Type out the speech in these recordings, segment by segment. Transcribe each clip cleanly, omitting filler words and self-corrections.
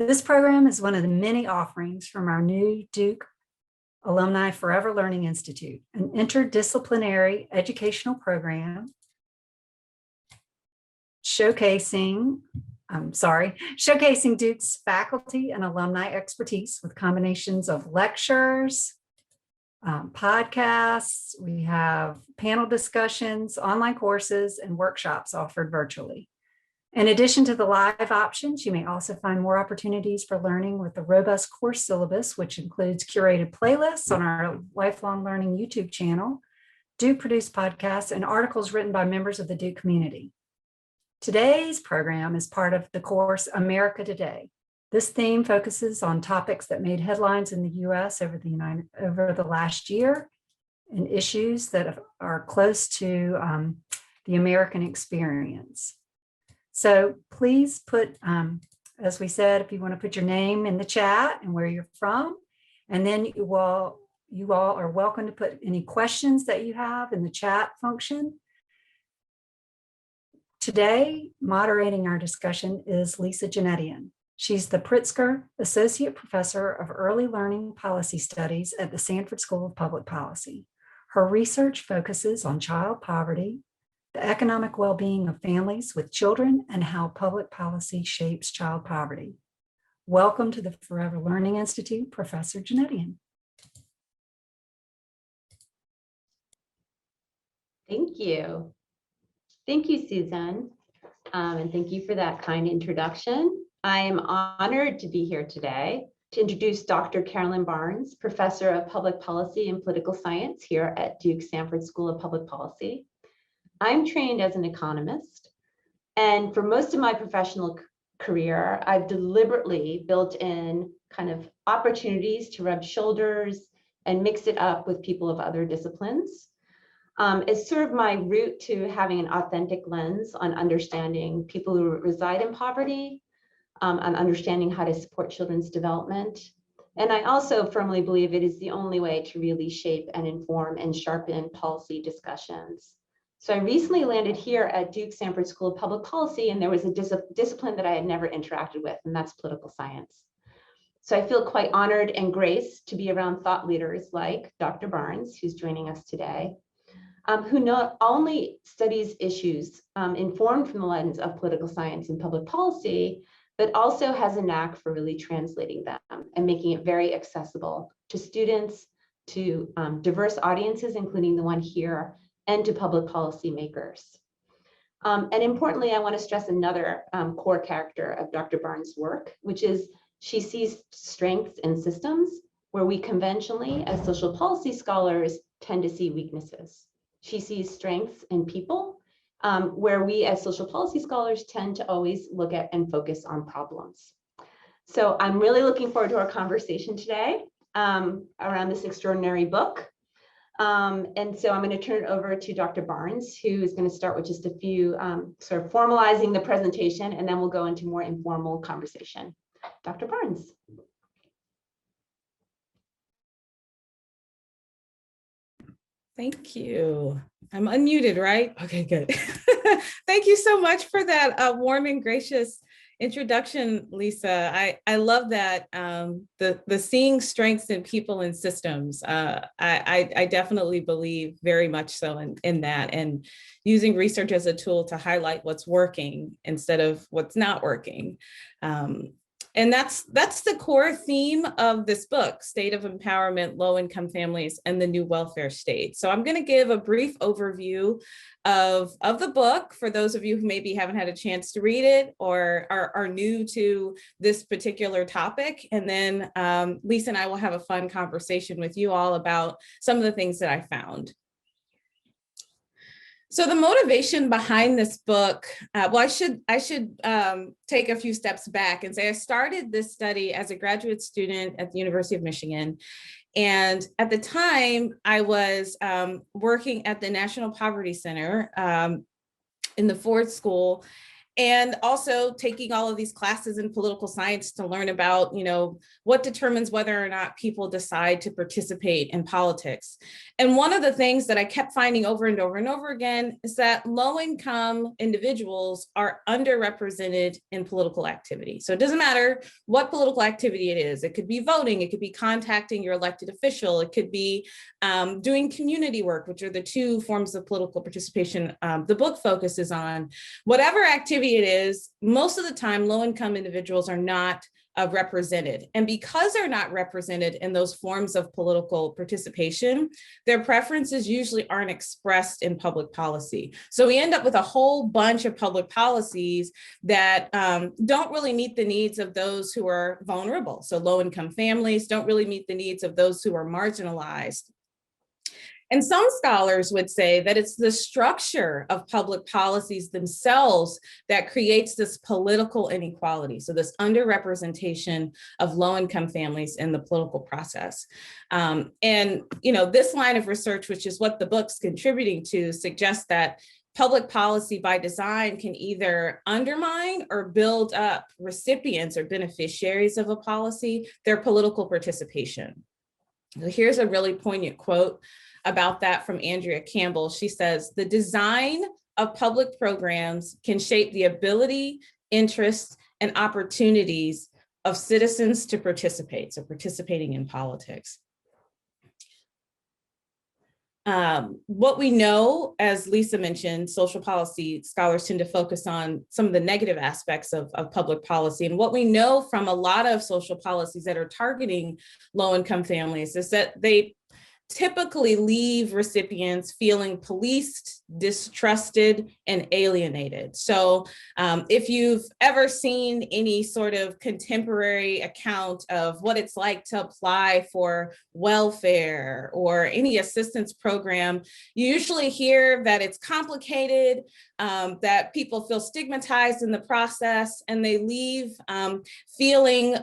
This program is one of the many offerings from our new Duke Alumni Forever Learning Institute, an interdisciplinary educational program showcasing Duke's faculty and alumni expertise with combinations of lectures, podcasts. We have panel discussions, online courses, and workshops offered virtually. In addition to the live options, you may also find more opportunities for learning with the robust course syllabus, which includes curated playlists on our Lifelong Learning YouTube channel, Duke-produced podcasts, and articles written by members of the Duke community. Today's program is part of the course America Today. This theme focuses on topics that made headlines in the U.S. over the last year and issues that are close to the American experience. So please put, as we said, if you want to put your name in the chat and where you're from, and then you all are welcome to put any questions that you have in the chat function. Today, moderating our discussion is Lisa Janetian. She's the Pritzker Associate Professor of Early Learning Policy Studies at the Sanford School of Public Policy. Her research focuses on child poverty, the economic well-being of families with children, and how public policy shapes child poverty. Welcome to the Forever Learning Institute, Professor Janetian. Thank you. Thank you, Susan, and thank you for that kind introduction. I am honored to be here today to introduce Dr. Carolyn Barnes, Professor of Public Policy and Political Science here at Duke Sanford School of Public Policy. I'm trained as an economist, and for most of my professional career, I've deliberately built in kind of opportunities to rub shoulders and mix it up with people of other disciplines. It's sort of my route to having an authentic lens on understanding people who reside in poverty, on understanding how to support children's development. And I also firmly believe it is the only way to really shape and inform and sharpen policy discussions. So I recently landed here at Duke Sanford School of Public Policy, and there was a discipline that I had never interacted with, and that's political science. So I feel quite honored and graced to be around thought leaders like Dr. Barnes, who's joining us today, who not only studies issues informed from the lens of political science and public policy, but also has a knack for really translating them and making it very accessible to students, to diverse audiences, including the one here, and to public policy makers. And importantly, I want to stress another core character of Dr. Barnes' work, which is she sees strengths in systems where we conventionally, as social policy scholars, tend to see weaknesses. She sees strengths in people where we as social policy scholars tend to always look at and focus on problems. So I'm really looking forward to our conversation today around this extraordinary book. And so I'm going to turn it over to Dr. Barnes, who is going to start with just a few sort of formalizing the presentation, and then we'll go into more informal conversation. Dr. Barnes. Thank you. I'm unmuted, right? Okay, good. Thank you so much for that warm and gracious introduction, Lisa. I love that, the seeing strengths in people and systems. I definitely believe very much so in that, and using research as a tool to highlight what's working instead of what's not working. And that's the core theme of this book, State of Empowerment, Low-Income Families, and the New Welfare State. So I'm going to give a brief overview of the book for those of you who maybe haven't had a chance to read it or are new to this particular topic. And then Lisa and I will have a fun conversation with you all about some of the things that I found. So the motivation behind this book, well, I should take a few steps back and say I started this study as a graduate student at the University of Michigan. And at the time, I was working at the National Poverty Center in the Ford School. And also taking all of these classes in political science to learn about, what determines whether or not people decide to participate in politics. And one of the things that I kept finding over and over and over again is that low-income individuals are underrepresented in political activity. So it doesn't matter what political activity it is. It could be voting, it could be contacting your elected official, it could be doing community work, which are the two forms of political participation the book focuses on. Whatever activity it is, most of the time, low-income individuals are not represented. And because they're not represented in those forms of political participation, their preferences usually aren't expressed in public policy. So we end up with a whole bunch of public policies that don't really meet the needs of those who are vulnerable. So low-income families don't really meet the needs of those who are marginalized. And some scholars would say that it's the structure of public policies themselves that creates this political inequality. So this underrepresentation of low-income families in the political process. This line of research, which is what the book's contributing to, suggests that public policy by design can either undermine or build up recipients or beneficiaries of a policy, their political participation. So here's a really poignant quote about that from Andrea Campbell. She says, "The design of public programs can shape the ability, interests, and opportunities of citizens to participate," so participating in politics. What we know, as Lisa mentioned, social policy scholars tend to focus on some of the negative aspects of public policy. And what we know from a lot of social policies that are targeting low-income families is that they typically leave recipients feeling policed, distrusted, and alienated. So if you've ever seen any sort of contemporary account of what it's like to apply for welfare or any assistance program, you usually hear that it's complicated, that people feel stigmatized in the process, and they leave feeling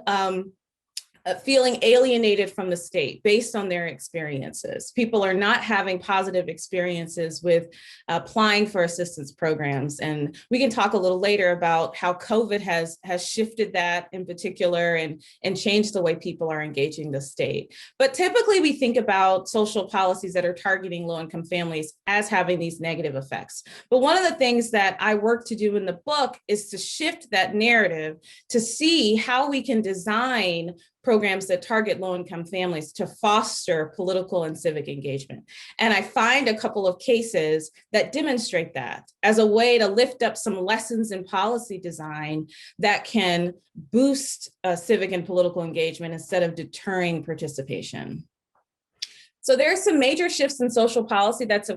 alienated from the state based on their experiences. People are not having positive experiences with applying for assistance programs. And we can talk a little later about how COVID has shifted that in particular and changed the way people are engaging the state. But typically we think about social policies that are targeting low-income families as having these negative effects. But one of the things that I work to do in the book is to shift that narrative to see how we can design programs that target low-income families to foster political and civic engagement. And I find a couple of cases that demonstrate that as a way to lift up some lessons in policy design that can boost civic and political engagement instead of deterring participation. So there are some major shifts in social policy that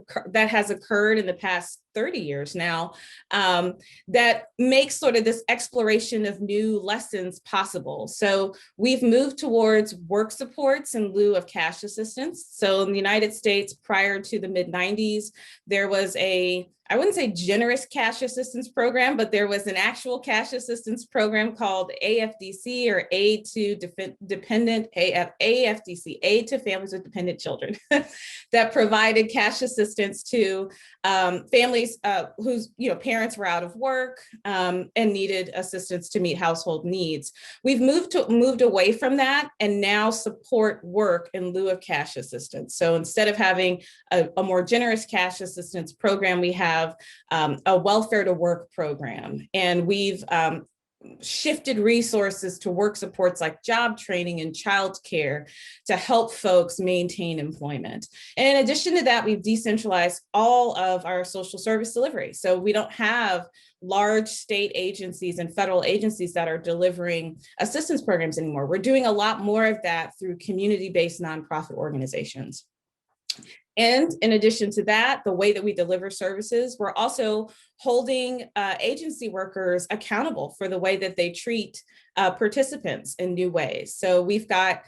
has occurred in the past 30 years now that makes sort of this exploration of new lessons possible. So we've moved towards work supports in lieu of cash assistance. So in the United States, prior to the mid-90s, there was I wouldn't say generous cash assistance program, but there was an actual cash assistance program called AFDC, or Aid to Dependent, AFDC, Aid to Families with Dependent Children, that provided cash assistance to families whose parents were out of work and needed assistance to meet household needs. We've moved away from that and now support work in lieu of cash assistance. So instead of having a more generous cash assistance program, we have a welfare to work program, and we've shifted resources to work supports like job training and childcare to help folks maintain employment. And in addition to that, we've decentralized all of our social service delivery. So we don't have large state agencies and federal agencies that are delivering assistance programs anymore. We're doing a lot more of that through community-based nonprofit organizations. And in addition to that, the way that we deliver services, we're also holding agency workers accountable for the way that they treat participants in new ways. So we've got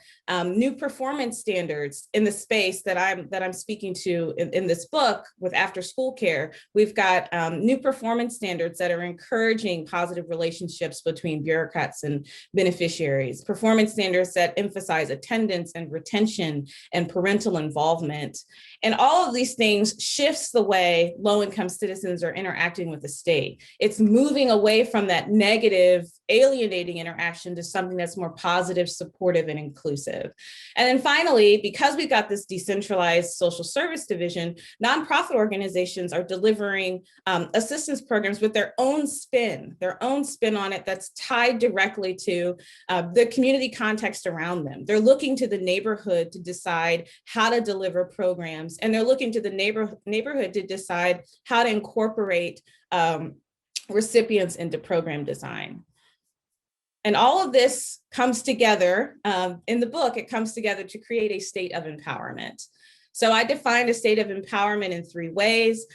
new performance standards in the space that I'm speaking to in this book with after school care. We've got new performance standards that are encouraging positive relationships between bureaucrats and beneficiaries, performance standards that emphasize attendance and retention and parental involvement. And all of these things shifts the way low-income citizens are interacting interacting with the state. It's moving away from that negative, alienating interaction to something that's more positive, supportive, and inclusive. And then finally, because we've got this decentralized social service division, nonprofit organizations are delivering assistance programs with their own spin on it that's tied directly to the community context around them. They're looking to the neighborhood to decide how to deliver programs, and they're looking to the neighborhood to decide how to incorporate recipients into program design. And all of this comes together in the book. It comes together to create a state of empowerment. So I defined a state of empowerment in 3 ways.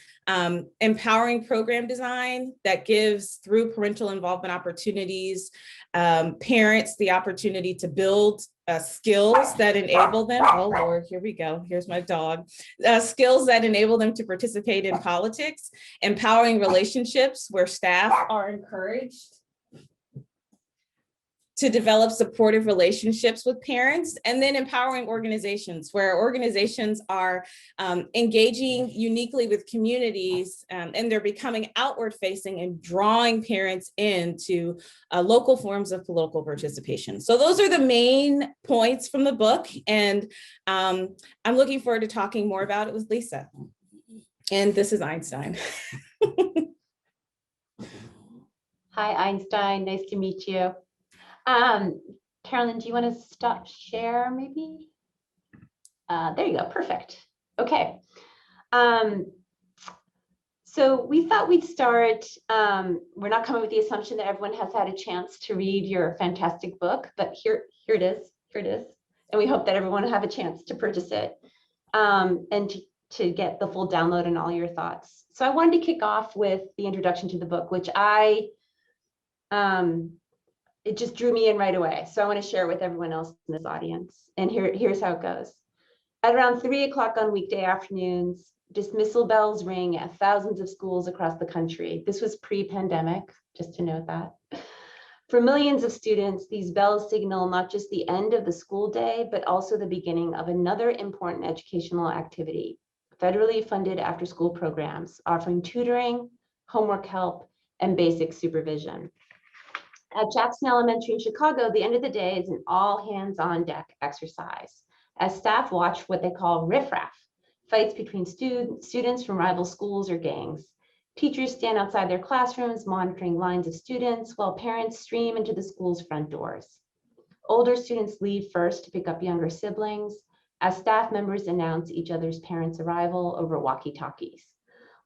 Empowering program design that gives, through parental involvement opportunities, parents the opportunity to build skills that enable them. Oh Lord, here we go. Here's my dog. Skills that enable them to participate in politics. Empowering relationships where staff are encouraged to develop supportive relationships with parents, and then empowering organizations where organizations are engaging uniquely with communities, and they're becoming outward facing and drawing parents into local forms of political participation. So those are the main points from the book, and I'm looking forward to talking more about it with Lisa. And this is Einstein. Hi, Einstein. Nice to meet you. Carolyn, do you want to stop share maybe? There you go. Perfect. Okay. So we thought we'd start. We're not coming with the assumption that everyone has had a chance to read your fantastic book, but here it is. Here it is. And we hope that everyone will have a chance to purchase it and to get the full download and all your thoughts. So I wanted to kick off with the introduction to the book, which it just drew me in right away. So I want to share with everyone else in this audience. And here's how it goes. At around 3 o'clock on weekday afternoons, dismissal bells ring at thousands of schools across the country. This was pre-pandemic, just to note that. For millions of students, these bells signal not just the end of the school day, but also the beginning of another important educational activity, federally funded after-school programs offering tutoring, homework help, and basic supervision. At Jackson Elementary in Chicago, the end of the day is an all hands on deck exercise as staff watch what they call riffraff, fights between students from rival schools or gangs. Teachers stand outside their classrooms monitoring lines of students while parents stream into the school's front doors. Older students leave first to pick up younger siblings as staff members announce each other's parents' arrival over walkie-talkies.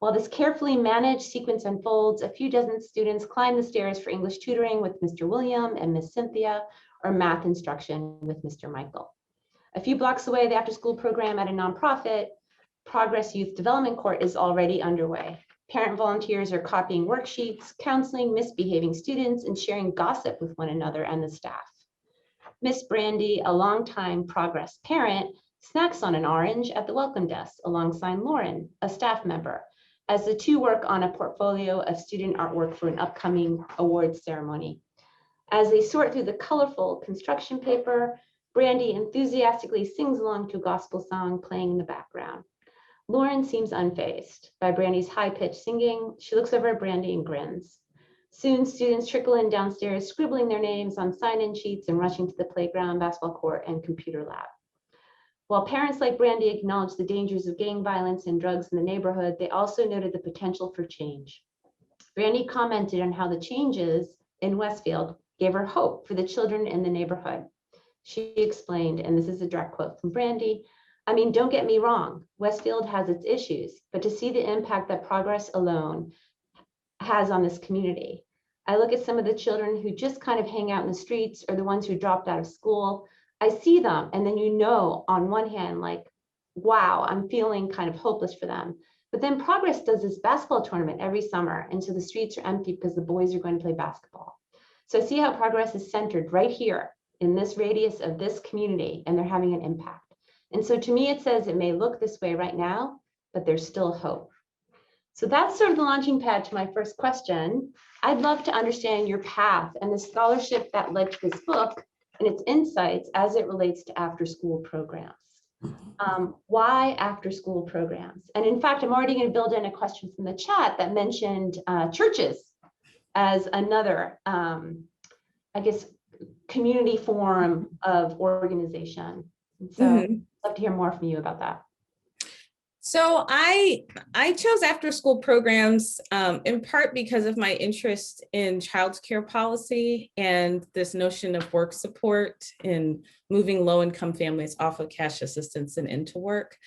While this carefully managed sequence unfolds, a few dozen students climb the stairs for English tutoring with Mr. William and Miss Cynthia, or math instruction with Mr. Michael. A few blocks away, the after-school program at a nonprofit, Progress Youth Development Court, is already underway. Parent volunteers are copying worksheets, counseling misbehaving students, and sharing gossip with one another and the staff. Miss Brandy, a longtime Progress parent, snacks on an orange at the welcome desk alongside Lauren, a staff member, as the two work on a portfolio of student artwork for an upcoming awards ceremony. As they sort through the colorful construction paper, Brandy enthusiastically sings along to a gospel song playing in the background. Lauren seems unfazed by Brandy's high-pitched singing. She looks over at Brandy and grins. Soon, students trickle in downstairs, scribbling their names on sign-in sheets and rushing to the playground, basketball court, and computer lab. While parents like Brandy acknowledged the dangers of gang violence and drugs in the neighborhood, they also noted the potential for change. Brandy commented on how the changes in Westfield gave her hope for the children in the neighborhood. She explained, and this is a direct quote from Brandy, "I mean, don't get me wrong, Westfield has its issues, but to see the impact that Progress alone has on this community. I look at some of the children who just kind of hang out in the streets or the ones who dropped out of school. I see them, and then on one hand, like, wow, I'm feeling kind of hopeless for them. But then Progress does this basketball tournament every summer, and so the streets are empty because the boys are going to play basketball. So I see how Progress is centered right here in this radius of this community, and they're having an impact. And so to me, it says it may look this way right now, but there's still hope." So that's sort of the launching pad to my first question. I'd love to understand your path and the scholarship that led to this book and its insights as it relates to after-school programs. Why after school programs? And in fact, I'm already going to build in a question from the chat that mentioned churches as another, I guess, community form of organization. And so I'd love to hear more from you about that. So I chose after school programs in part because of my interest in child care policy and this notion of work support in moving low income families off of cash assistance and into work.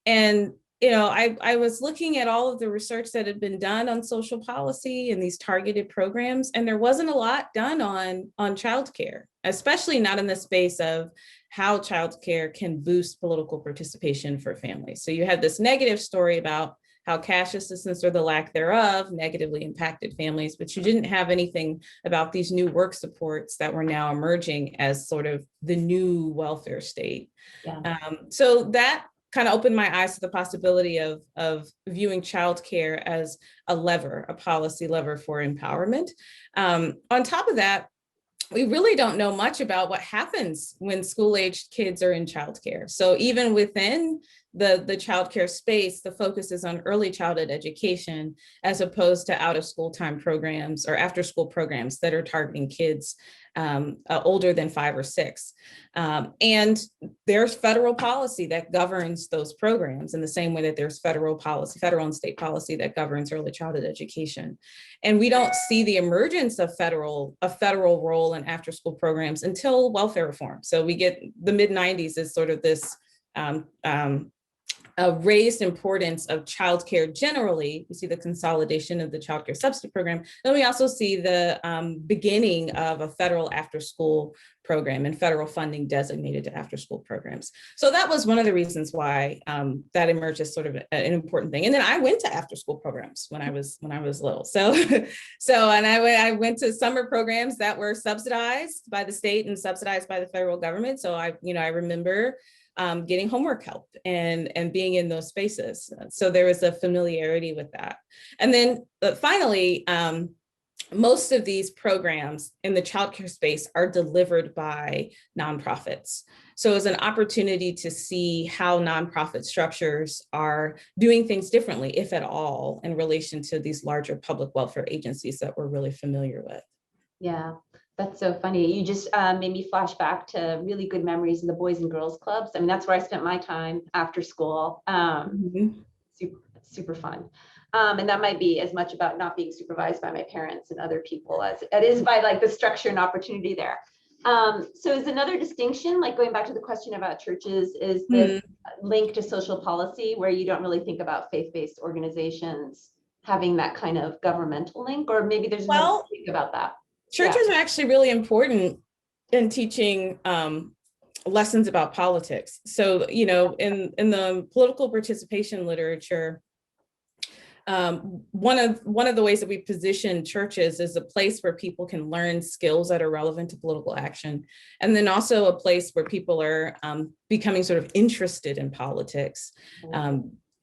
And I was looking at all of the research that had been done on social policy and these targeted programs, and there wasn't a lot done on childcare, especially not in the space of how childcare can boost political participation for families. So you had this negative story about how cash assistance or the lack thereof negatively impacted families, but you didn't have anything about these new work supports that were now emerging as sort of the new welfare state. Yeah. So that kind of opened my eyes to the possibility of viewing childcare as a lever, a policy lever for empowerment. On top of that, we really don't know much about what happens when school-aged kids are in childcare. So even within the childcare space, the focus is on early childhood education as opposed to out-of-school time programs or after-school programs that are targeting kids older than 5 or 6. And there's federal policy that governs those programs in the same way that there's federal and state policy that governs early childhood education. And we don't see the emergence of a federal role in after school programs until welfare reform. So we get the mid-90s as sort of this a raised importance of childcare generally. We see the consolidation of the childcare subsidy program. Then we also see the beginning of a federal after-school program and federal funding designated to after-school programs. So that was one of the reasons why that emerged as sort of an important thing. And then I went to after-school programs when I was little. And I went to summer programs that were subsidized by the state and subsidized by the federal government. So I remember getting homework help and being in those spaces. So there was a familiarity with that. And then finally, most of these programs in the childcare space are delivered by nonprofits. So it's an opportunity to see how nonprofit structures are doing things differently, if at all, in relation to these larger public welfare agencies that we're really familiar with. Yeah. That's so funny. You just made me flash back to really good memories in the Boys and Girls Clubs. I mean, that's where I spent my time after school. Super fun. And that might be as much about not being supervised by my parents and other people as it is by like the structure and opportunity there. So is another distinction, like going back to the question about churches, is this link to social policy where you don't really think about faith-based organizations having that kind of governmental link, or maybe there's no think about that? Churches are actually really important in teaching lessons about politics. So, in the political participation literature, one of the ways that we position churches is a place where people can learn skills that are relevant to political action, and then also a place where people are becoming sort of interested in politics.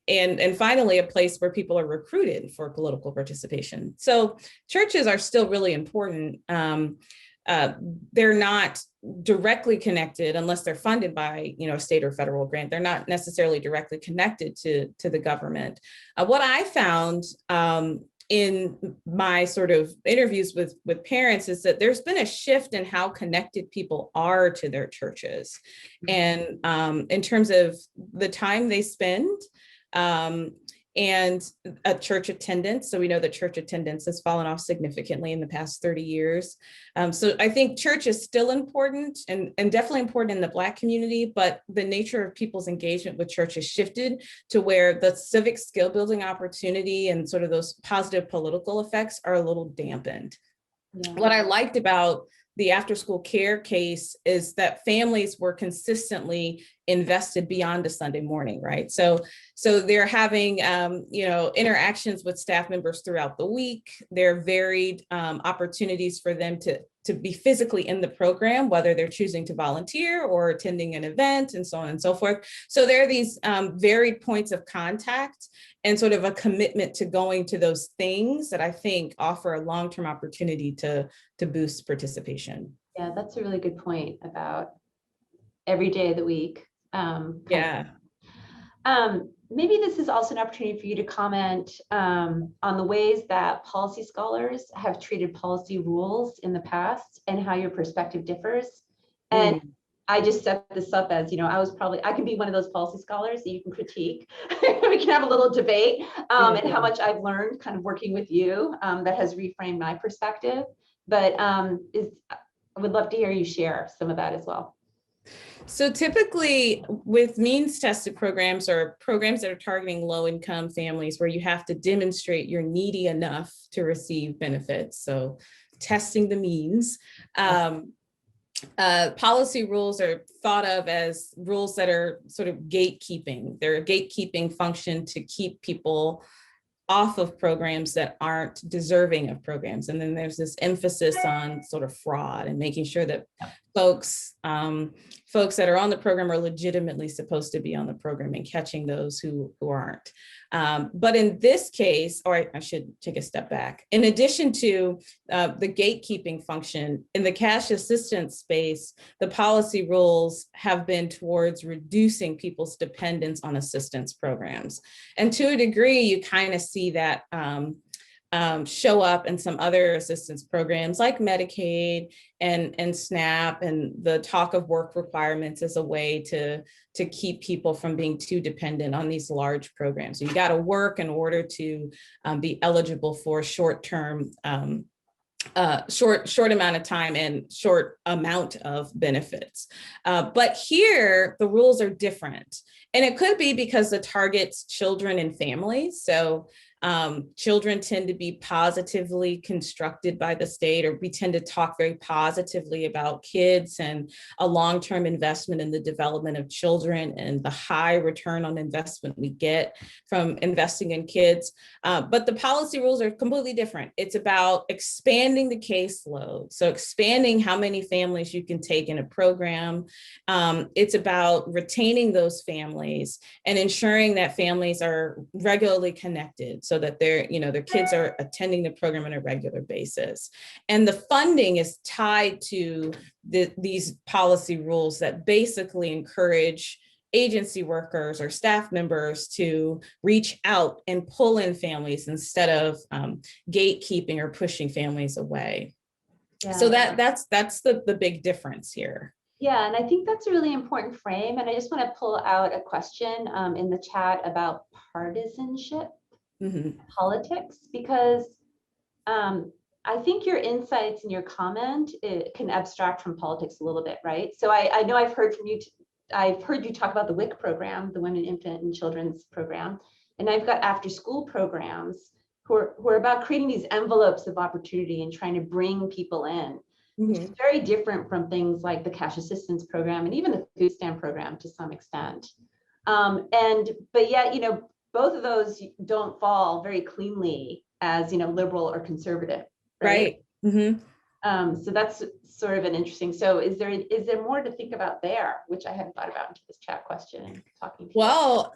And finally, a place where people are recruited for political participation. So churches are still really important. They're not directly connected unless they're funded by, a state or federal grant. They're not necessarily directly connected to the government. What I found in my sort of interviews with parents is that there's been a shift in how connected people are to their churches. And in terms of the time they spend, and a church attendance. So we know that church attendance has fallen off significantly in the past 30 years. So I think church is still important and definitely important in the Black community, but the nature of people's engagement with church has shifted to where the civic skill building opportunity and sort of those positive political effects are a little dampened. Yeah. What I liked about the after school care case is that families were consistently invested beyond a Sunday morning, right? So they're having, interactions with staff members throughout the week. There are varied opportunities for them to be physically in the program, whether they're choosing to volunteer or attending an event and so on and so forth. So there are these varied points of contact and sort of a commitment to going to those things that I think offer a long-term opportunity to boost participation. Yeah, that's a really good point about every day of the week. Yeah. Maybe this is also an opportunity for you to comment on the ways that policy scholars have treated policy rules in the past and how your perspective differs. And I just set this up as, I can be one of those policy scholars that you can critique. We can have a little debate and how much I've learned kind of working with you that has reframed my perspective. But I would love to hear you share some of that as well. So typically with means tested programs or programs that are targeting low income families where you have to demonstrate you're needy enough to receive benefits. So testing the means, policy rules are thought of as rules that are sort of gatekeeping. They're a gatekeeping function to keep people off of programs that aren't deserving of programs. And then there's this emphasis on sort of fraud and making sure that folks that are on the program are legitimately supposed to be on the program and catching those who aren't. But in this case, or I should take a step back, in addition to the gatekeeping function, in the cash assistance space, the policy rules have been towards reducing people's dependence on assistance programs. And to a degree, you kind of see that show up in some other assistance programs like Medicaid and SNAP, and the talk of work requirements as a way to keep people from being too dependent on these large programs. You got to work in order to be eligible for short-term, short amount of time and short amount of benefits. But here, the rules are different. And it could be because it targets children and families. So children tend to be positively constructed by the state, or we tend to talk very positively about kids and a long-term investment in the development of children and the high return on investment we get from investing in kids. But the policy rules are completely different. It's about expanding the caseload. So expanding how many families you can take in a program. It's about retaining those families and ensuring that families are regularly connected, so that their kids are attending the program on a regular basis. And the funding is tied to these policy rules that basically encourage agency workers or staff members to reach out and pull in families instead of gatekeeping or pushing families away. Yeah. So that's the big difference here. Yeah, and I think that's a really important frame. And I just want to pull out a question in the chat about partisanship. Politics, because I think your insights and your comment can abstract from politics a little bit, right? So I know I've heard from you, I've heard you talk about the WIC program, the Women, Infant, and Children's program, and I've got after school programs who are about creating these envelopes of opportunity and trying to bring people in, which is very different from things like the cash assistance program and even the food stamp program to some extent. But yet, both of those don't fall very cleanly as, liberal or conservative. Right. So that's sort of an interesting. So is there more to think about there, which I hadn't thought about into this chat question and talking to you? Well,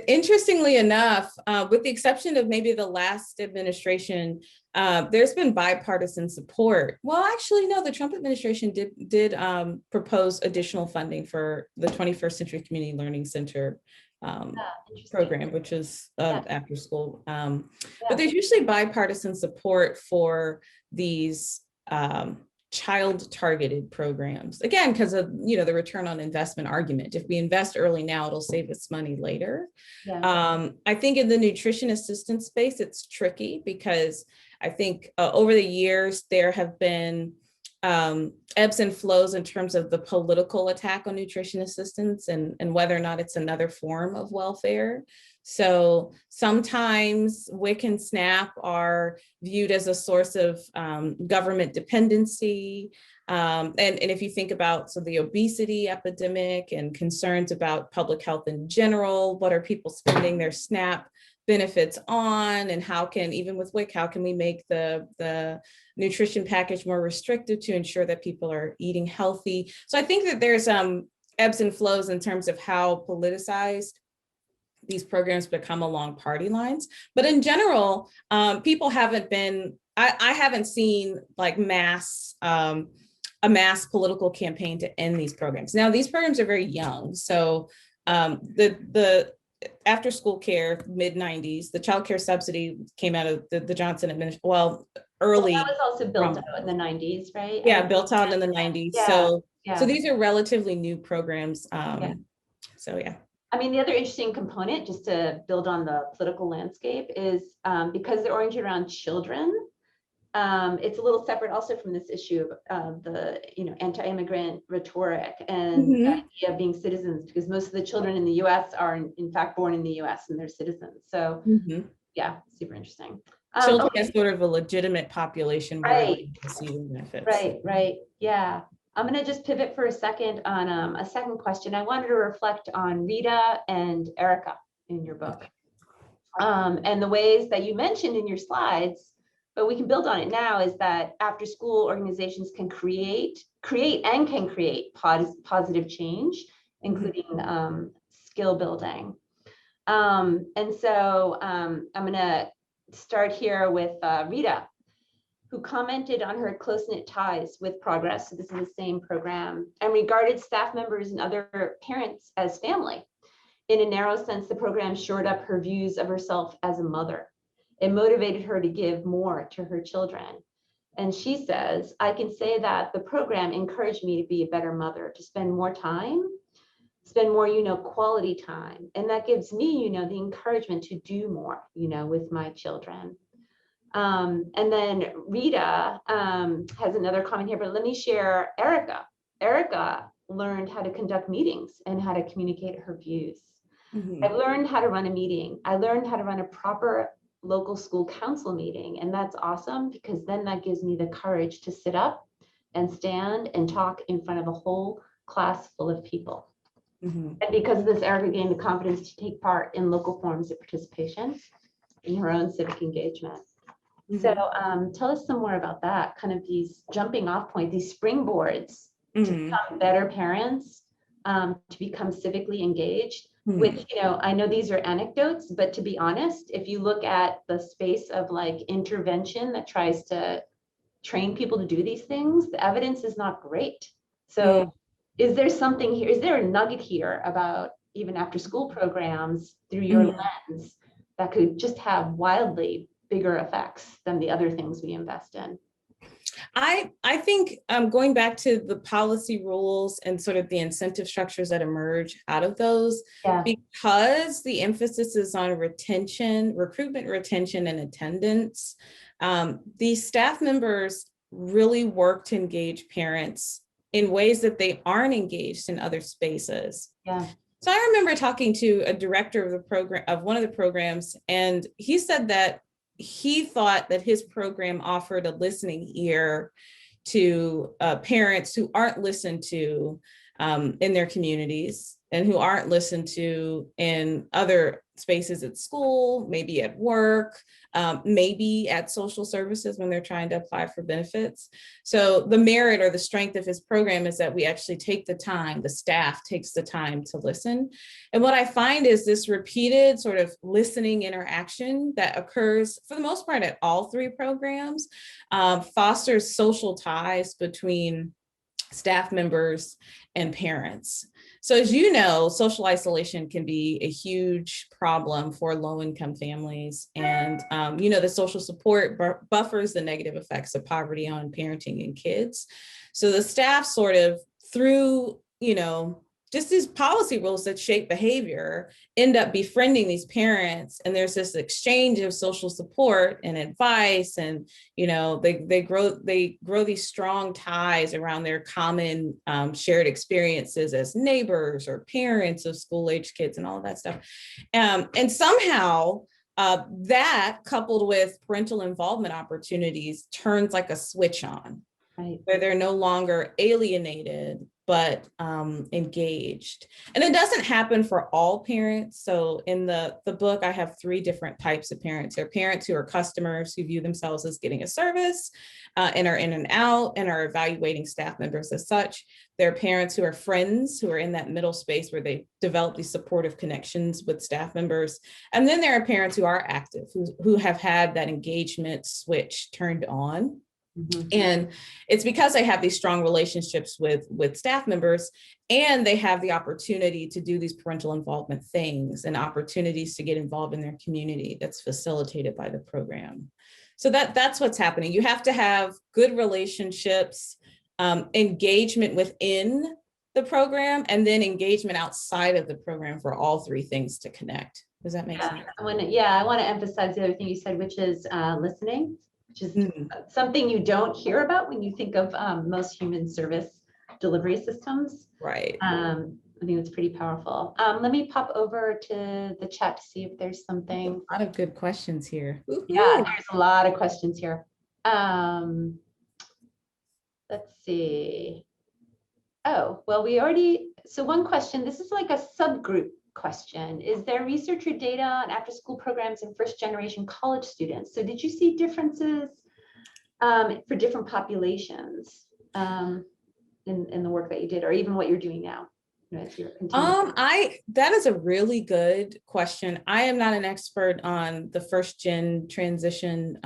interestingly enough, with the exception of maybe the last administration, there's been bipartisan support. Well, actually, no, the Trump administration did propose additional funding for the 21st Century Community Learning Center program, which is after school. But there's usually bipartisan support for these child targeted programs, again, because of the return on investment argument. If we invest early now, it'll save us money later. I think in the nutrition assistance space, it's tricky because I think over the years there have been ebbs and flows in terms of the political attack on nutrition assistance and whether or not it's another form of welfare. So sometimes WIC and SNAP are viewed as a source of government dependency. And if you think about the obesity epidemic and concerns about public health in general, what are people spending their SNAP benefits on, and how can, even with WIC, how can we make the nutrition package more restrictive to ensure that people are eating healthy? So I think that there's ebbs and flows in terms of how politicized these programs become along party lines. But in general, people haven't been, I haven't seen like mass a mass political campaign to end these programs. Now, these programs are very young. So the after school care, mid 90s, the child care subsidy came out of the Johnson administration, early. Well, that was also built out in the 90s, right? Yeah, built out in the 90s. Yeah. So these are relatively new programs. So yeah. I mean, the other interesting component, just to build on the political landscape, is because they're oriented around children, it's a little separate also from this issue of the anti-immigrant rhetoric and the idea of being citizens, because most of the children in the US are in fact born in the US and they're citizens. So yeah, super interesting. Children as sort of a legitimate population, right? Receiving benefits. Right. Yeah. I'm going to just pivot for a second on a second question. I wanted to reflect on Rita and Erica in your book, and the ways that you mentioned in your slides, but we can build on it now, is that after school organizations can create positive change, including skill building. And so I'm going to start here with Rita, who commented on her close-knit ties with Progress, so this is the same program, and regarded staff members and other parents as family. In a narrow sense, the program shored up her views of herself as a mother. It motivated her to give more to her children. And she says, I can say that the program encouraged me to be a better mother, to spend more time, spend more, quality time. And that gives me, the encouragement to do more, with my children. And then Rita has another comment here, but let me share Erica. Erica learned how to conduct meetings and how to communicate her views. I've learned how to run a meeting. I learned how to run a proper local school council meeting. And that's awesome, because then that gives me the courage to sit up and stand and talk in front of a whole class full of people. And because of this, Erica gained the confidence to take part in local forms of participation in her own civic engagement. So tell us some more about that, kind of these jumping off point, these springboards to become better parents, to become civically engaged, which, I know these are anecdotes, but to be honest, if you look at the space of like intervention that tries to train people to do these things, the evidence is not great. So is there something here, is there a nugget here about even after school programs through your lens that could just have wildly bigger effects than the other things we invest in? I think going back to the policy rules and sort of the incentive structures that emerge out of those, because the emphasis is on recruitment, retention, and attendance, these staff members really work to engage parents in ways that they aren't engaged in other spaces. So I remember talking to a director of the program, of one of the programs, and he said that he thought that his program offered a listening ear to parents who aren't listened to in their communities and who aren't listened to in other spaces at school, maybe at work, maybe at social services when they're trying to apply for benefits. So the merit or the strength of his program is that we actually take the time, the staff takes the time to listen. And what I find is this repeated sort of listening interaction that occurs for the most part at all three programs, fosters social ties between staff members and parents. So as you know, social isolation can be a huge problem for low-income families. And, the social support buffers the negative effects of poverty on parenting and kids. So the staff sort of through, just these policy rules that shape behavior end up befriending these parents. And there's this exchange of social support and advice. And, they grow these strong ties around their common shared experiences as neighbors or parents of school-age kids and all of that stuff. And somehow that coupled with parental involvement opportunities turns like a switch on, right, where they're no longer alienated, but engaged. And it doesn't happen for all parents. So in the book, I have three different types of parents. There are parents who are customers who view themselves as getting a service and are in and out and are evaluating staff members as such. There are parents who are friends who are in that middle space where they develop these supportive connections with staff members. And then there are parents who are active, who have had that engagement switch turned on. Mhm. And it's because they have these strong relationships with staff members, and they have the opportunity to do these parental involvement things and opportunities to get involved in their community that's facilitated by the program. So that's what's happening. You have to have good relationships, engagement within the program, and then engagement outside of the program for all three things to connect. Does that make sense? I want to emphasize the other thing you said, which is listening, which is something you don't hear about when you think of most human service delivery systems. Right. I think it's pretty powerful. Let me pop over to the chat to see if there's something. A lot of good questions here. Yeah, there's a lot of questions here. Let's see. Oh, well, so one question, this is like a subgroup question. Is there research or data on after school programs in first generation college students? So did you see differences for different populations in the work that you did, or even what you're doing now? That is a really good question. I am not an expert on the first gen transition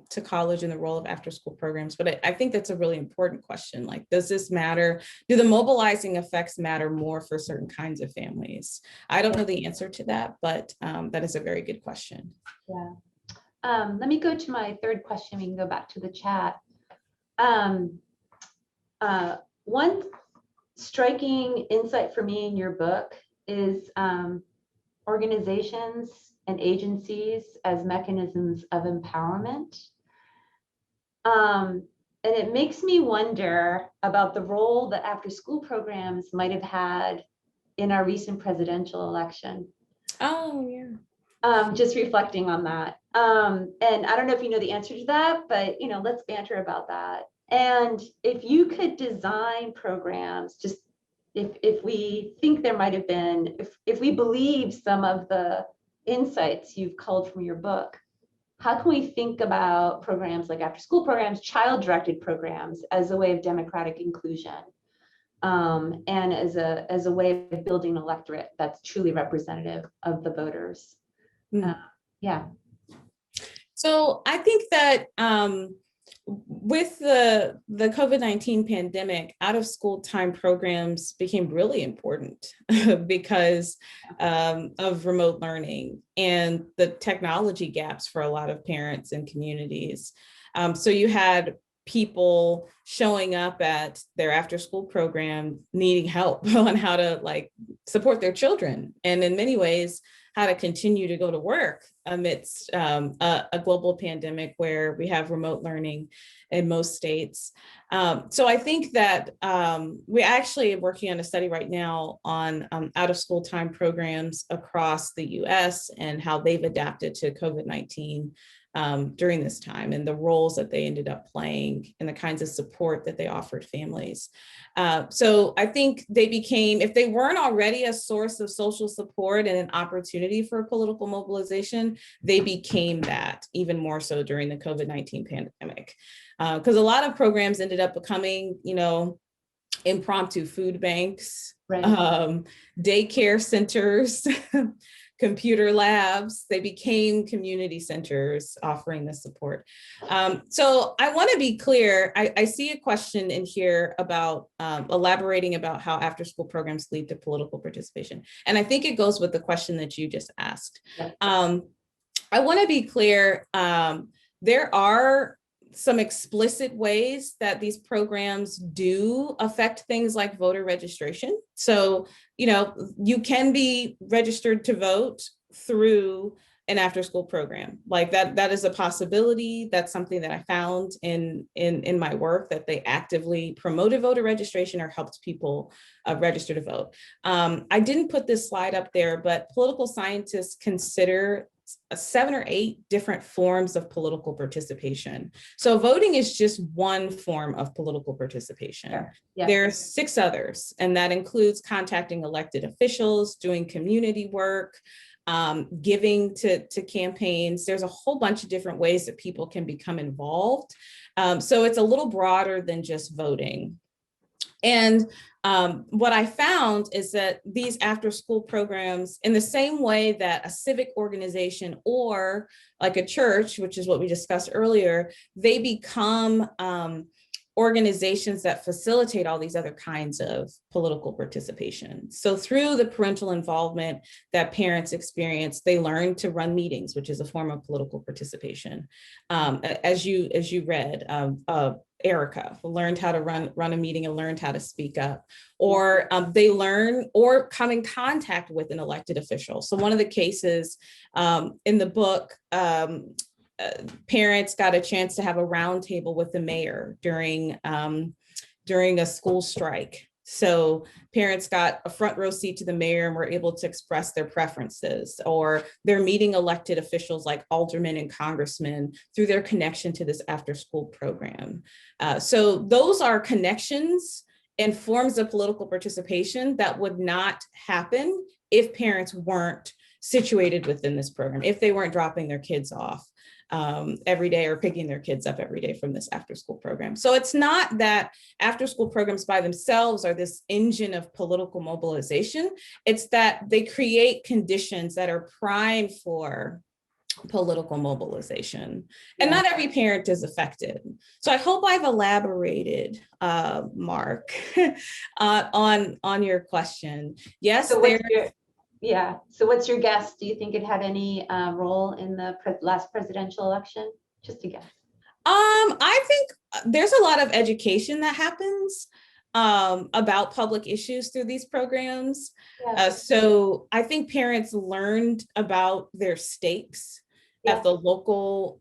to college and the role of after school programs, but I think that's a really important question. Like, does this matter? Do the mobilizing effects matter more for certain kinds of families? I don't know the answer to that, but that is a very good question. Yeah. Let me go to my third question. We can go back to the chat. One striking insight for me in your book is organizations and agencies as mechanisms of empowerment. And it makes me wonder about the role that after school programs might have had in our recent presidential election. Oh, yeah. Just reflecting on that. And I don't know if you know the answer to that, but let's banter about that. And if you could design programs, just if we think there might have been, if we believe some of the insights you've culled from your book, how can we think about programs like after school programs, child-directed programs as a way of democratic inclusion, and as a way of building an electorate that's truly representative of the voters? Yeah. So I think that with the COVID-19 pandemic, out of school time programs became really important because of remote learning and the technology gaps for a lot of parents and communities. So you had people showing up at their after school program needing help on how to support their children, and in many ways how to continue to go to work amidst a global pandemic where we have remote learning in most states. So I think that we actually are working on a study right now on out of school time programs across the US and how they've adapted to COVID-19 during this time and the roles that they ended up playing and the kinds of support that they offered families. So I think they became, if they weren't already a source of social support and an opportunity for political mobilization, they became that even more so during the COVID-19 pandemic. Because a lot of programs ended up becoming, impromptu food banks, right. Daycare centers, computer labs. They became community centers offering the support. So I want to be clear. I see a question in here about elaborating about how after school programs lead to political participation. And I think it goes with the question that you just asked. Yep. I want to be clear. There are some explicit ways that these programs do affect things like voter registration. So, you can be registered to vote through an after school program. Like that is a possibility. That's something that I found in my work, that they actively promoted voter registration or helped people register to vote. I didn't put this slide up there, but political scientists consider 7 or 8 different forms of political participation. So voting is just one form of political participation. Sure. Yeah. There are 6 others, and that includes contacting elected officials, doing community work, giving to campaigns. There's a whole bunch of different ways that people can become involved. So it's a little broader than just voting. And what I found is that these after school programs, in the same way that a civic organization or like a church, which is what we discussed earlier, they become organizations that facilitate all these other kinds of political participation. So through the parental involvement that parents experience, they learn to run meetings, which is a form of political participation. As you read, Erica learned how to run a meeting and learned how to speak up, or they learn or come in contact with an elected official. So one of the cases in the book, parents got a chance to have a roundtable with the mayor during a school strike. So parents got a front row seat to the mayor and were able to express their preferences, or they're meeting elected officials like aldermen and congressmen through their connection to this after school program. So those are connections and forms of political participation that would not happen if parents weren't situated within this program, if they weren't dropping their kids off every day or picking their kids up every day from this after school program. So it's not that after school programs by themselves are this engine of political mobilization. It's that they create conditions that are primed for political mobilization. And not every parent is affected. So I hope I've elaborated, Mark, on your question. Yes, so what's your guess? Do you think it had any role in the last presidential election? Just a guess. I think there's a lot of education that happens about public issues through these programs. Yeah. So I think parents learned about their stakes at the local,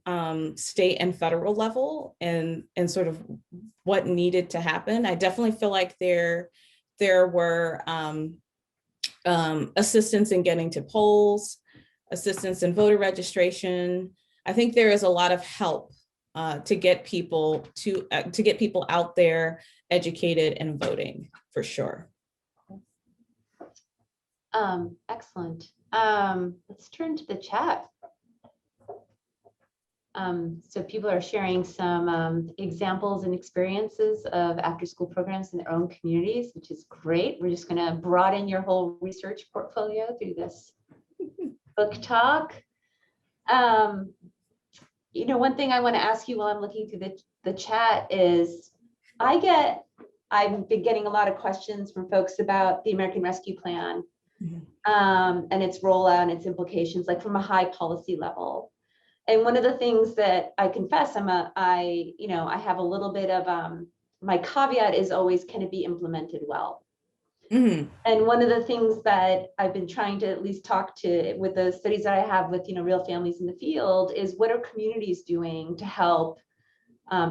state and federal level, and sort of what needed to happen. I definitely feel like there were assistance in getting to polls, assistance in voter registration. I think there is a lot of help to get people out there educated and voting, for sure. Excellent. Let's turn to the chat. So people are sharing some examples and experiences of after-school programs in their own communities, which is great. We're just going to broaden your whole research portfolio through this book talk. You know, one thing I want to ask you while I'm looking through the chat is, I've been getting a lot of questions from folks about the American Rescue Plan and its rollout and its implications, like from a high policy level. And one of the things that I confess, I have a little bit of, my caveat is always, can it be implemented well? Mm-hmm. And one of the things that I've been trying to at least talk to with the studies that I have with, real families in the field is, what are communities doing to help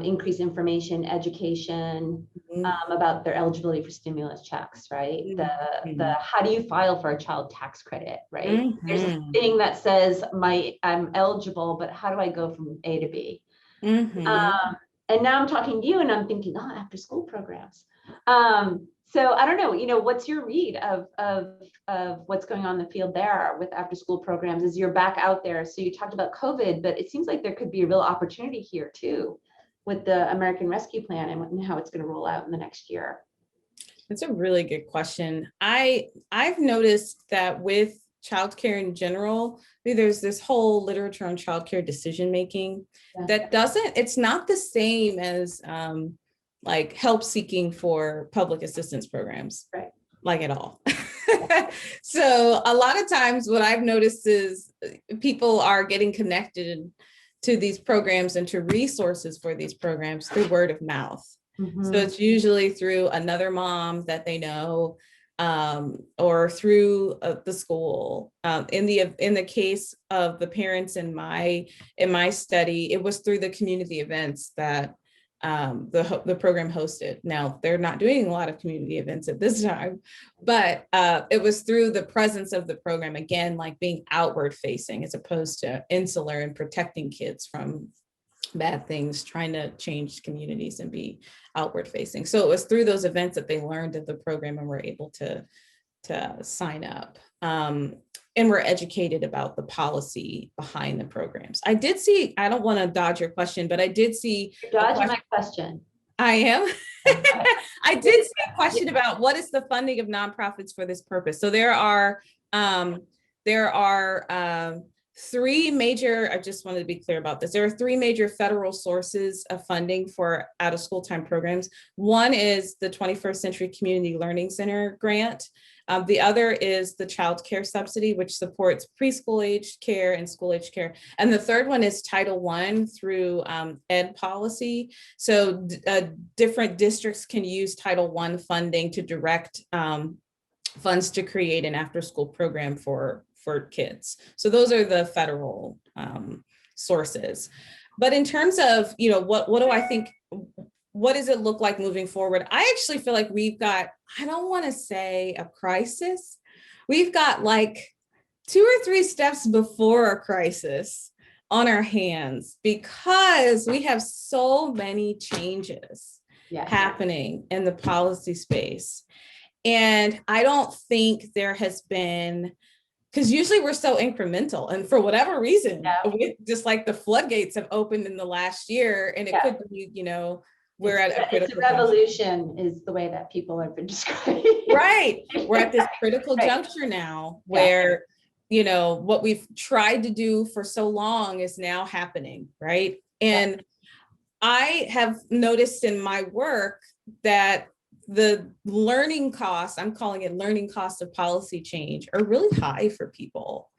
increase information, education about their eligibility for stimulus checks, right? The how do you file for a child tax credit, right? There's a thing that says I'm eligible, but how do I go from A to B? And now I'm talking to you and I'm thinking, after school programs. So I don't know, what's your read of what's going on in the field there with after school programs as you're back out there? So you talked about COVID, but it seems like there could be a real opportunity here too, with the American Rescue Plan and how it's going to roll out in the next year. That's a really good question. I've noticed that with childcare in general, there's this whole literature on childcare decision making that it's not the same as like help seeking for public assistance programs, right? Like at all. So a lot of times what I've noticed is people are getting connected to these programs and to resources for these programs through word of mouth. So it's usually through another mom that they know, or through the school. In the case of the parents in my study, it was through the community events that the program hosted. Now, they're not doing a lot of community events at this time, but it was through the presence of the program, again, like being outward facing as opposed to insular and protecting kids from bad things, trying to change communities and be outward facing. So it was through those events that they learned of the program and were able to sign up. And we're educated about the policy behind the programs. I did see, I don't want to dodge your question, but I did see. You're dodging my question. I am. I did see a question about what is the funding of nonprofits for this purpose. So there are three major, I just wanted to be clear about this. There are three major federal sources of funding for out of school time programs. One is the 21st Century Community Learning Center grant. The other is the child care subsidy, which supports preschool age care and school age care. And the third one is Title I through ed policy. So different districts can use Title I funding to direct funds to create an after school program for kids. So those are the federal sources. But in terms of, what do I think, what does it look like moving forward? I actually feel like we've got, I don't want to say a crisis. We've got like 2 or 3 steps before a crisis on our hands because we have so many changes happening in the policy space. And I don't think there has been, because usually we're so incremental, and for whatever reason, just like the floodgates have opened in the last year, and it could be, we're at a critical revolution is the way that people have been describing. Right. We're at this critical juncture now where, what we've tried to do for so long is now happening. Right. And I have noticed in my work that the learning costs, I'm calling it learning costs of policy change, are really high for people.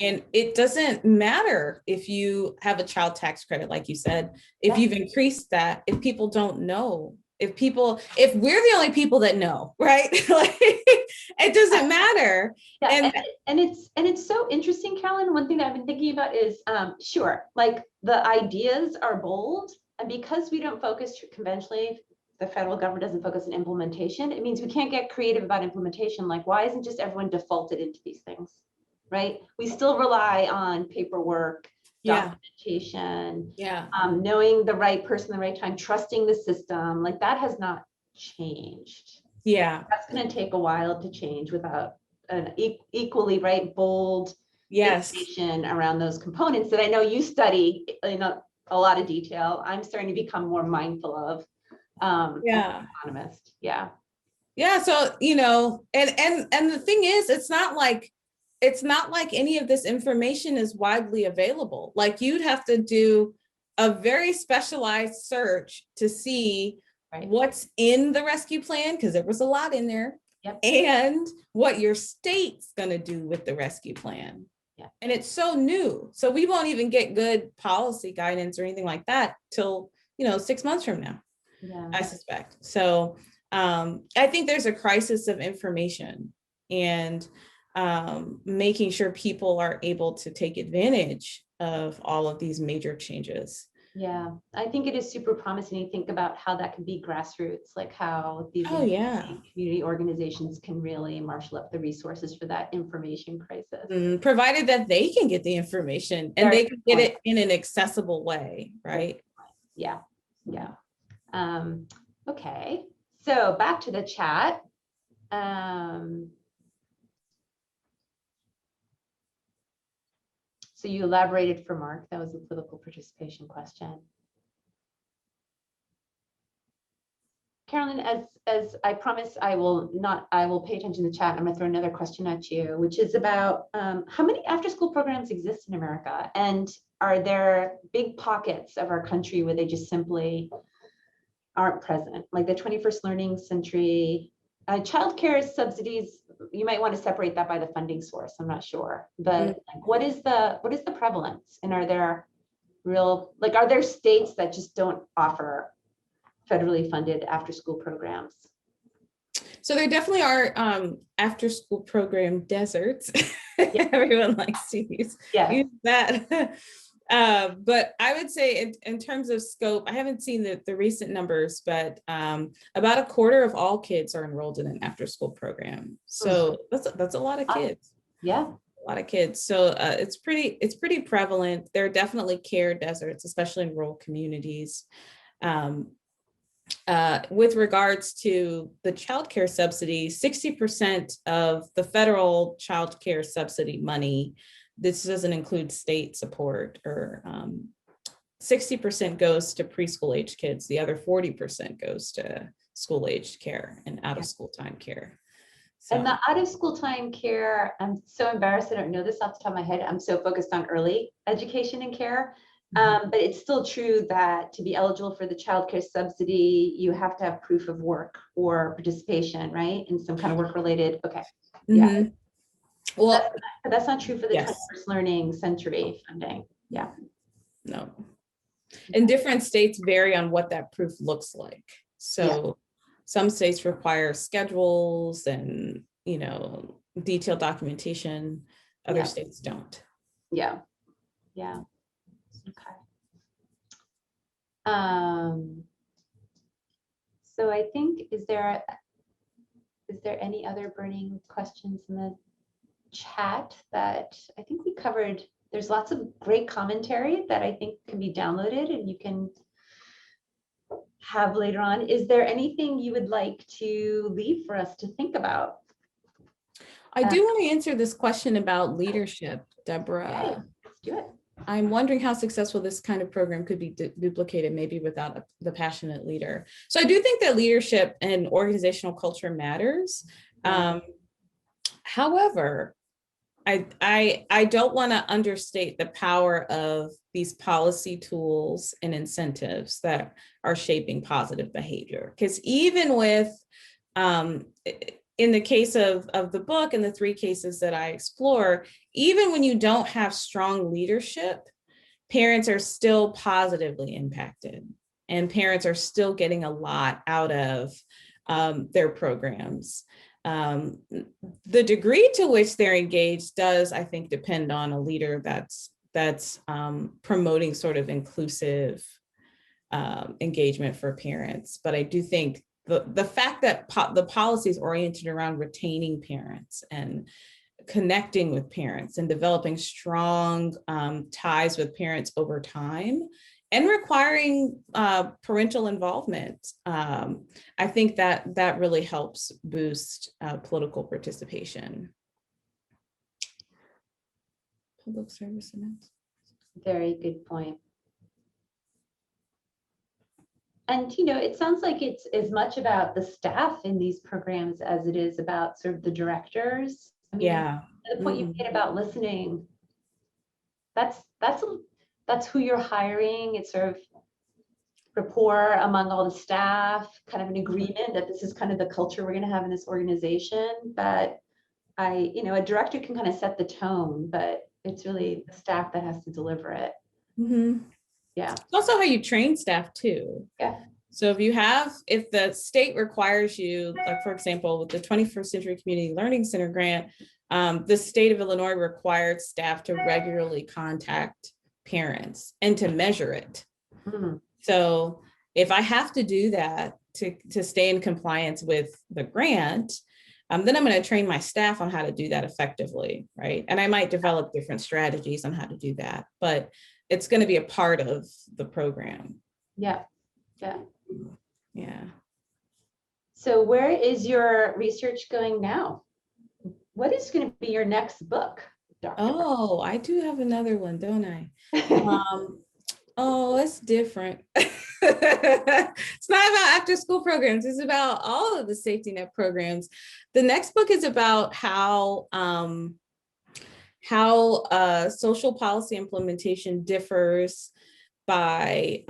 And it doesn't matter if you have a child tax credit, like you said, if you've increased that, if people don't know, if we're the only people that know, right? Like, it doesn't matter. And it's so interesting, Carolyn. One thing that I've been thinking about is, sure, like the ideas are bold, and because we don't focus conventionally, the federal government doesn't focus on implementation, it means we can't get creative about implementation. Like, why isn't just everyone defaulted into these things? Right? We still rely on paperwork, documentation, knowing the right person, the right time, trusting the system. Like, that has not changed. That's going to take a while to change without an equally bold information around those components that I know you study in a lot of detail. I'm starting to become more mindful of. As an economist. So and the thing is, it's not like any of this information is widely available. Like, you'd have to do a very specialized search to see what's in the rescue plan, because there was a lot in there, and what your state's going to do with the rescue plan. And it's so new. So we won't even get good policy guidance or anything like that till 6 months from now. I suspect. So I think there's a crisis of information, and making sure people are able to take advantage of all of these major changes. I think it is super promising to think about how that can be grassroots, like how these community organizations can really marshal up the resources for that information crisis. Provided that they can get the information and they can get it in an accessible way, right? Okay, so back to the chat. So you elaborated for Mark, that was a political participation question. Carolyn, as I promise, I will pay attention to the chat. I'm gonna throw another question at you, which is about how many after-school programs exist in America? And are there big pockets of our country where they just simply aren't present? Like the 21st learning century, childcare subsidies, you might want to separate that by the funding source. I'm not sure, but what is the prevalence? And are there states that just don't offer federally funded after-school programs? So there definitely are after-school program deserts. Everyone likes to use that. But I would say in terms of scope, I haven't seen the recent numbers, but about a quarter of all kids are enrolled in an after-school program. So that's a lot of kids. A lot of kids. So it's pretty prevalent. There are definitely care deserts, especially in rural communities. With regards to the child care subsidy, 60% of the federal child care subsidy money, this doesn't include state support or 60% goes to preschool age kids. The other 40% goes to school aged care and out of school time care. And So, the out of school time care, I'm so embarrassed, I don't know this off the top of my head. I'm so focused on early education and care. But it's still true that to be eligible for the childcare subsidy, you have to have proof of work or participation, right? In some kind of work related. Okay. Yeah. mhm. Well, That's not true for the yes. 21st Learning Century funding. Yeah. No. And different states vary on what that proof looks like. So some states require schedules and, detailed documentation. Other states don't. Yeah. Yeah. Okay. So I think, is there any other burning questions in the chat that I think we covered? There's lots of great commentary that I think can be downloaded and you can have later on. Is there anything you would like to leave for us to think about? I do want to answer this question about leadership, Deborah. Okay, let's do it. I'm wondering how successful this kind of program could be duplicated, maybe without the passionate leader. So I do think that leadership and organizational culture matters. However, I don't want to understate the power of these policy tools and incentives that are shaping positive behavior. Because even with, in the case of the book and the 3 cases that I explore, even when you don't have strong leadership, parents are still positively impacted and parents are still getting a lot out of their programs. The degree to which they're engaged does, I think, depend on a leader that's promoting sort of inclusive engagement for parents. But I do think the fact that the policy is oriented around retaining parents and connecting with parents and developing strong ties with parents over time and requiring parental involvement, I think that really helps boost political participation. Public service announcements. Very good point. And, it sounds like it's as much about the staff in these programs as it is about sort of the directors. I mean, Yeah. the point you made about listening, that's who you're hiring. It's sort of rapport among all the staff, kind of an agreement that this is kind of the culture we're going to have in this organization. But a director can kind of set the tone, but it's really the staff that has to deliver it. Mm-hmm. Yeah. It's also how you train staff too. Yeah. So if the state requires you, like for example, with the 21st Century Community Learning Center grant, the state of Illinois required staff to regularly contact parents and to measure it. Mm-hmm. So if I have to do that to stay in compliance with the grant, then I'm going to train my staff on how to do that effectively, right? And I might develop different strategies on how to do that, but it's going to be a part of the program. Yeah. Yeah. Yeah. So where is your research going now? What is going to be your next book, Dr. Oh, I do have another one, don't I? Oh, it's different. It's not about after school programs. It's about all of the safety net programs. The next book is about how social policy implementation differs by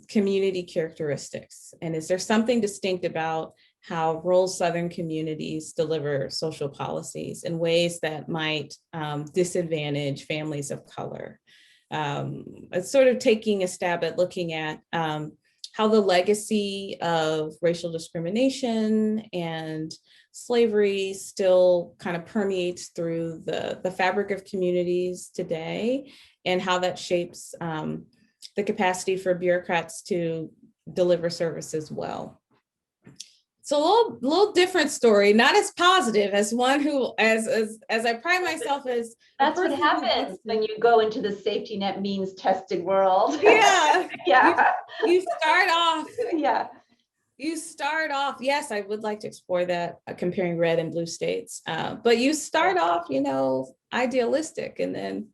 community characteristics. And is there something distinct about how rural Southern communities deliver social policies in ways that might disadvantage families of color? It's sort of taking a stab at looking at how the legacy of racial discrimination and slavery still kind of permeates through the fabric of communities today, and how that shapes the capacity for bureaucrats to deliver services well. It's a little different story, not as positive as one who, as I pride myself as. That's what happens when you go into the safety net means tested world. Yeah. Yeah. You start off. Yeah. You start off, yes, I would like to explore that, comparing red and blue states. But you start off, idealistic, and then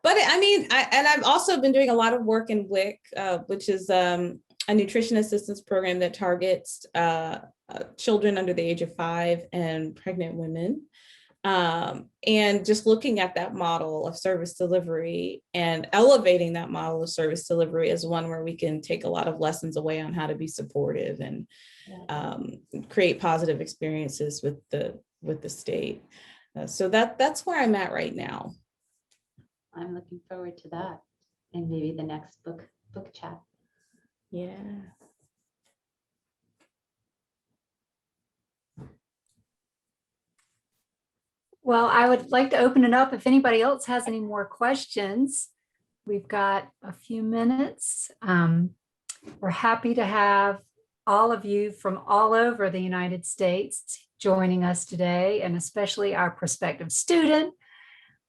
But I mean, and I've also been doing a lot of work in WIC, which is a nutrition assistance program that targets children under the age of 5 and pregnant women. And just looking at that model of service delivery and elevating that model of service delivery is one where we can take a lot of lessons away on how to be supportive and create positive experiences with the state. So that's where I'm at right now. I'm looking forward to that, and maybe the next book chat. Yeah. Well, I would like to open it up if anybody else has any more questions. We've got a few minutes. We're happy to have all of you from all over the United States joining us today, and especially our prospective student.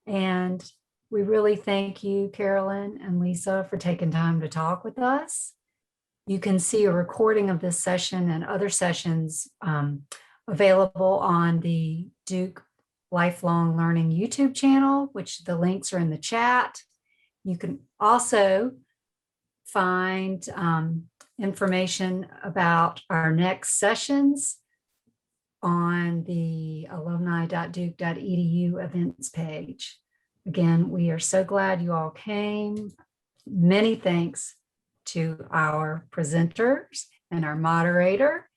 And we really thank you, Carolyn and Lisa, for taking time to talk with us. You can see a recording of this session and other sessions available on the Duke Lifelong Learning YouTube channel, which the links are in the chat. You can also find information about our next sessions on the alumni.duke.edu events page. Again, we are so glad you all came. Many thanks to our presenters and our moderator.